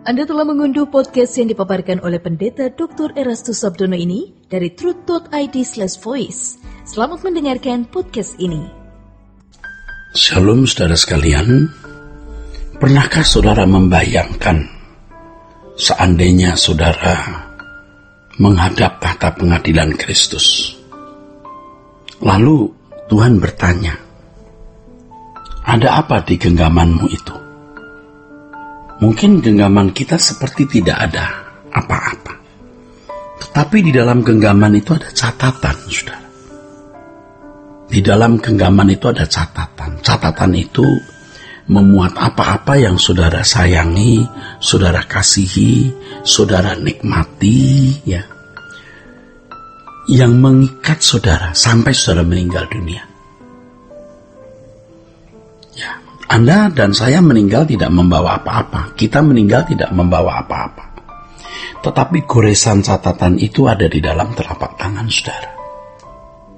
Anda telah mengunduh podcast yang dipaparkan oleh Pendeta Dr. Erastus Sabdono ini dari truth.id/voice. Selamat mendengarkan podcast ini. Shalom saudara sekalian. Pernahkah saudara membayangkan seandainya saudara menghadap tahta pengadilan Kristus? Lalu Tuhan bertanya, ada apa di genggamanmu itu? Mungkin genggaman kita seperti tidak ada apa-apa. Tetapi di dalam genggaman itu ada catatan, saudara. Di dalam genggaman itu ada catatan. Catatan itu memuat apa-apa yang saudara sayangi, saudara kasihi, saudara nikmati, ya. Yang mengikat saudara sampai saudara meninggal dunia. Anda dan saya meninggal tidak membawa apa-apa. Kita meninggal tidak membawa apa-apa. Tetapi goresan catatan itu ada di dalam telapak tangan saudara.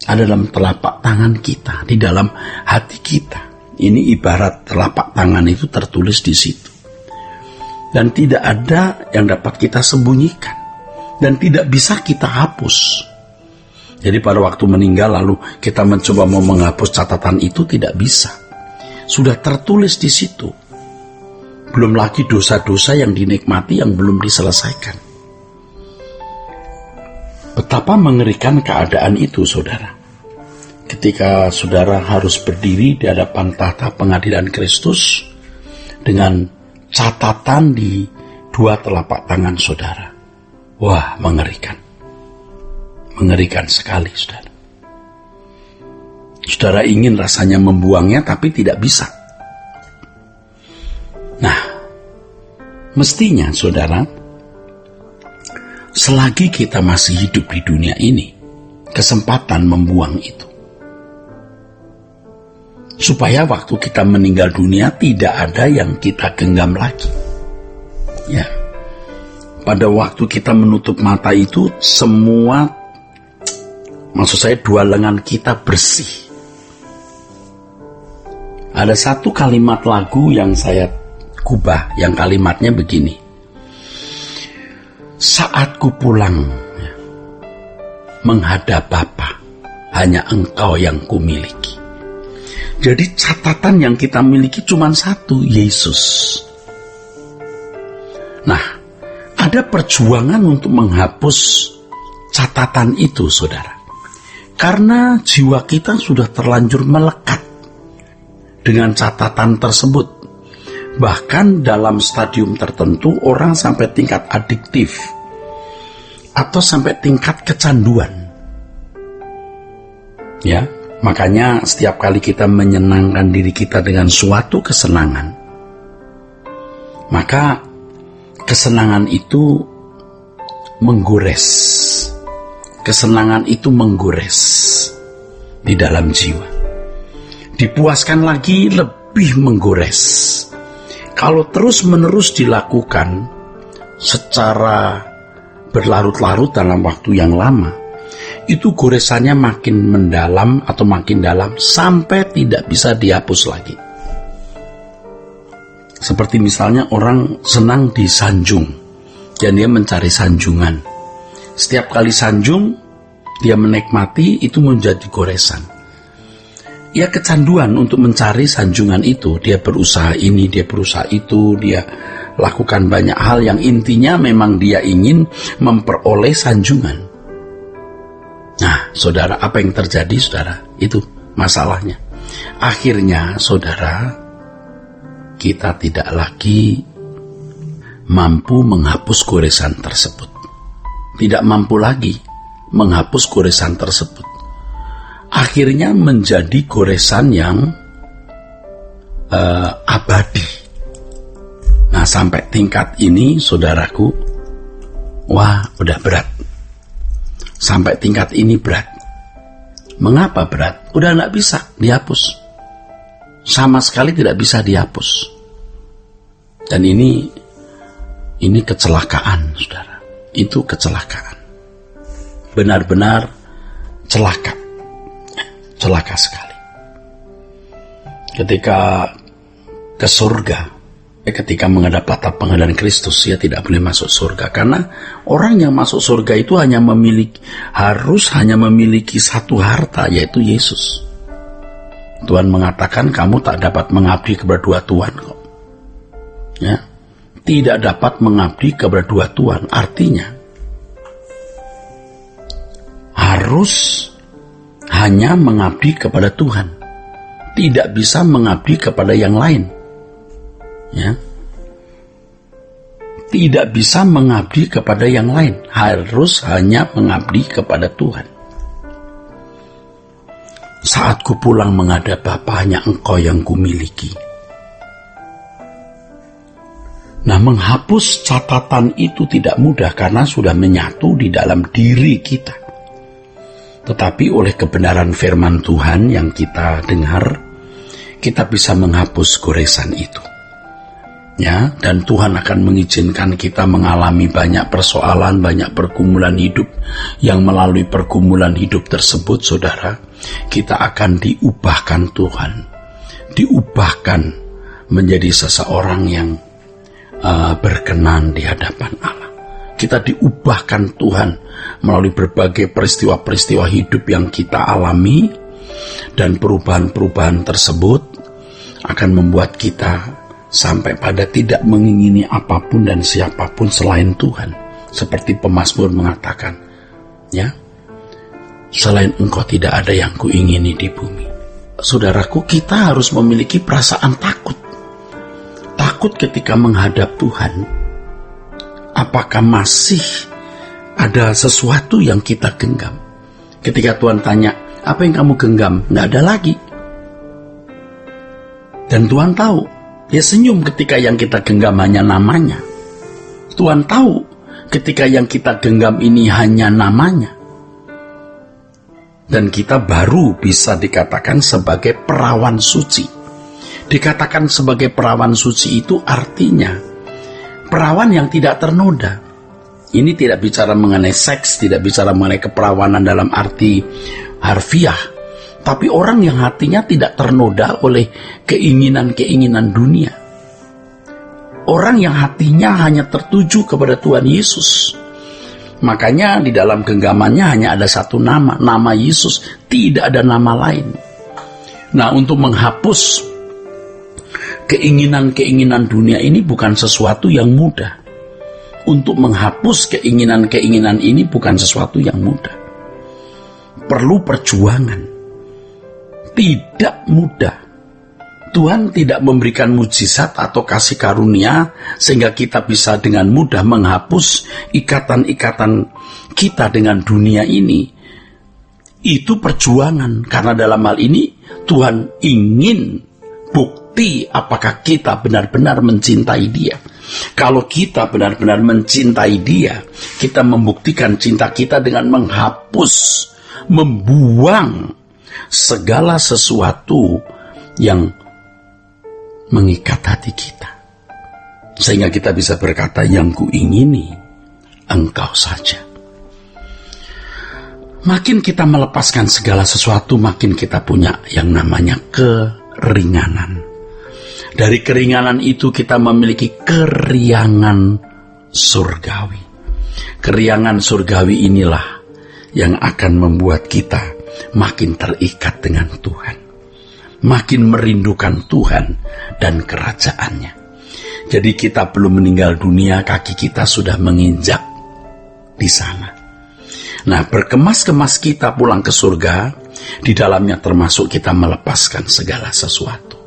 Ada dalam telapak tangan kita, di dalam hati kita. Ini ibarat telapak tangan itu tertulis di situ. Dan tidak ada yang dapat kita sembunyikan. Dan tidak bisa kita hapus. Jadi pada waktu meninggal lalu kita mencoba mau menghapus catatan itu tidak bisa. Sudah tertulis di situ. Belum lagi dosa-dosa yang dinikmati yang belum diselesaikan. Betapa mengerikan keadaan itu, saudara. Ketika saudara harus berdiri di hadapan tahta pengadilan Kristus dengan catatan di dua telapak tangan saudara. Wah, mengerikan. Mengerikan sekali, saudara. Saudara ingin rasanya membuangnya tapi tidak bisa. Nah, mestinya saudara, selagi kita masih hidup di dunia ini, kesempatan membuang itu. Supaya waktu kita meninggal dunia tidak ada yang kita genggam lagi. Ya. Pada waktu kita menutup mata itu semua, maksud saya dua lengan kita bersih. Ada satu kalimat lagu yang saya kubah, yang kalimatnya begini. Saat ku pulang menghadap Bapa, hanya Engkau yang kumiliki. Jadi catatan yang kita miliki cuma satu, Yesus. Nah, ada perjuangan untuk menghapus catatan itu, saudara. Karena jiwa kita sudah terlanjur melekat dengan catatan tersebut. Bahkan dalam stadium tertentu orang sampai tingkat adiktif atau sampai tingkat kecanduan. Ya, makanya setiap kali kita menyenangkan diri kita dengan suatu kesenangan, maka kesenangan itu menggores. Kesenangan itu menggores di dalam jiwa. Dipuaskan lagi lebih menggores. Kalau terus-menerus dilakukan secara berlarut-larut dalam waktu yang lama, itu goresannya makin mendalam atau makin dalam sampai tidak bisa dihapus lagi. Seperti misalnya orang senang disanjung dan dia mencari sanjungan. Setiap kali sanjung dia menikmati, itu menjadi goresan. Ia kecanduan untuk mencari sanjungan itu. Dia berusaha ini, dia berusaha itu, dia lakukan banyak hal yang intinya memang dia ingin memperoleh sanjungan. Nah, saudara, apa yang terjadi, saudara? Itu masalahnya. Akhirnya, saudara, kita tidak lagi mampu menghapus goresan tersebut. Tidak mampu lagi menghapus goresan tersebut. Akhirnya menjadi goresan yang abadi. Nah, sampai tingkat ini, saudaraku, wah, udah berat. Sampai tingkat ini berat. Mengapa berat? Udah nggak bisa dihapus. Sama sekali tidak bisa dihapus. Dan ini kecelakaan, saudara. Itu kecelakaan. Benar-benar celaka. Celaka sekali. Ketika ke surga, ketika menghadap tahta pengadilan Kristus, ia tidak boleh masuk surga. Karena orang yang masuk surga itu harus hanya memiliki satu harta, yaitu Yesus. Tuhan mengatakan kamu tak dapat mengabdi kepada dua tuan kok. Ya, tidak dapat mengabdi kepada dua tuan. Artinya harus hanya mengabdi kepada Tuhan, tidak bisa mengabdi kepada yang lain. Ya, tidak bisa mengabdi kepada yang lain, harus hanya mengabdi kepada Tuhan. Saat ku pulang menghadap Bapa, hanya Engkau yang kumiliki. Nah, menghapus catatan itu tidak mudah karena sudah menyatu di dalam diri kita. Tetapi oleh kebenaran firman Tuhan yang kita dengar, kita bisa menghapus goresan itu. Ya, dan Tuhan akan mengizinkan kita mengalami banyak persoalan, banyak pergumulan hidup, yang melalui pergumulan hidup tersebut, saudara, kita akan diubahkan Tuhan, diubahkan menjadi seseorang yang berkenan di hadapan Allah. Kita diubahkan Tuhan melalui berbagai peristiwa-peristiwa hidup yang kita alami, dan perubahan-perubahan tersebut akan membuat kita sampai pada tidak mengingini apapun dan siapapun selain Tuhan. Seperti pemazmur mengatakan, ya, selain Engkau tidak ada yang kuingini di bumi. Saudaraku, kita harus memiliki perasaan takut. Takut ketika menghadap Tuhan. Apakah masih ada sesuatu yang kita genggam? Ketika Tuhan tanya, apa yang kamu genggam? Nggak ada lagi. Dan Tuhan tahu. Dia senyum ketika yang kita genggam hanya namanya. Tuhan tahu ketika yang kita genggam ini hanya namanya. Dan kita baru bisa dikatakan sebagai perawan suci. Dikatakan sebagai perawan suci itu artinya perawan yang tidak ternoda. Ini tidak bicara mengenai seks, tidak bicara mengenai keperawanan dalam arti harfiah. Tapi orang yang hatinya tidak ternoda oleh keinginan-keinginan dunia. Orang yang hatinya hanya tertuju kepada Tuhan Yesus. Makanya di dalam genggamannya hanya ada satu nama, nama Yesus. Tidak ada nama lain. Nah, untuk menghapus keinginan-keinginan dunia ini bukan sesuatu yang mudah. Untuk menghapus keinginan-keinginan ini bukan sesuatu yang mudah. Perlu perjuangan. Tidak mudah. Tuhan tidak memberikan mujizat atau kasih karunia sehingga kita bisa dengan mudah menghapus ikatan-ikatan kita dengan dunia ini. Itu perjuangan, karena dalam hal ini Tuhan ingin bukti apakah kita benar-benar mencintai Dia. Kalau kita benar-benar mencintai Dia, kita membuktikan cinta kita dengan menghapus, membuang segala sesuatu yang mengikat hati kita, sehingga kita bisa berkata, yang kuingini Engkau saja. Makin kita melepaskan segala sesuatu, makin kita punya yang namanya keringanan. Dari keringanan itu kita memiliki keriangan surgawi. Keriangan surgawi inilah yang akan membuat kita makin terikat dengan Tuhan, makin merindukan Tuhan dan kerajaannya. Jadi kita belum meninggal dunia, kaki kita sudah menginjak di sana. Nah, berkemas-kemas kita pulang ke surga, di dalamnya termasuk kita melepaskan segala sesuatu.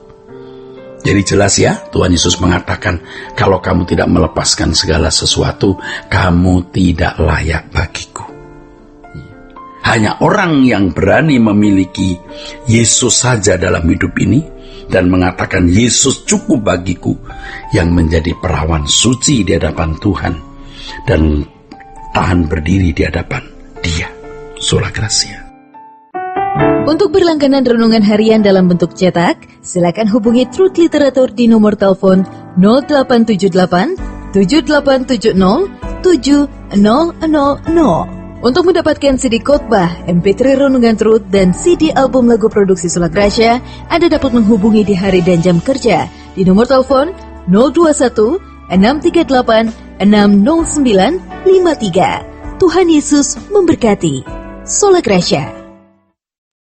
Jadi jelas ya, Tuhan Yesus mengatakan, kalau kamu tidak melepaskan segala sesuatu, kamu tidak layak bagiku. Hanya orang yang berani memiliki Yesus saja dalam hidup ini dan mengatakan Yesus cukup bagiku, yang menjadi perawan suci di hadapan Tuhan dan tahan berdiri di hadapan Dia. Sola Gracia. Untuk berlangganan renungan harian dalam bentuk cetak, silakan hubungi Truth Literatur di nomor telepon 0878 7870 7000. Untuk mendapatkan CD khotbah, MP3 renungan Truth, dan CD album lagu produksi Sola Gracia, Anda dapat menghubungi di hari dan jam kerja di nomor telepon 021 638 60953. Tuhan Yesus memberkati. Sola Gracia.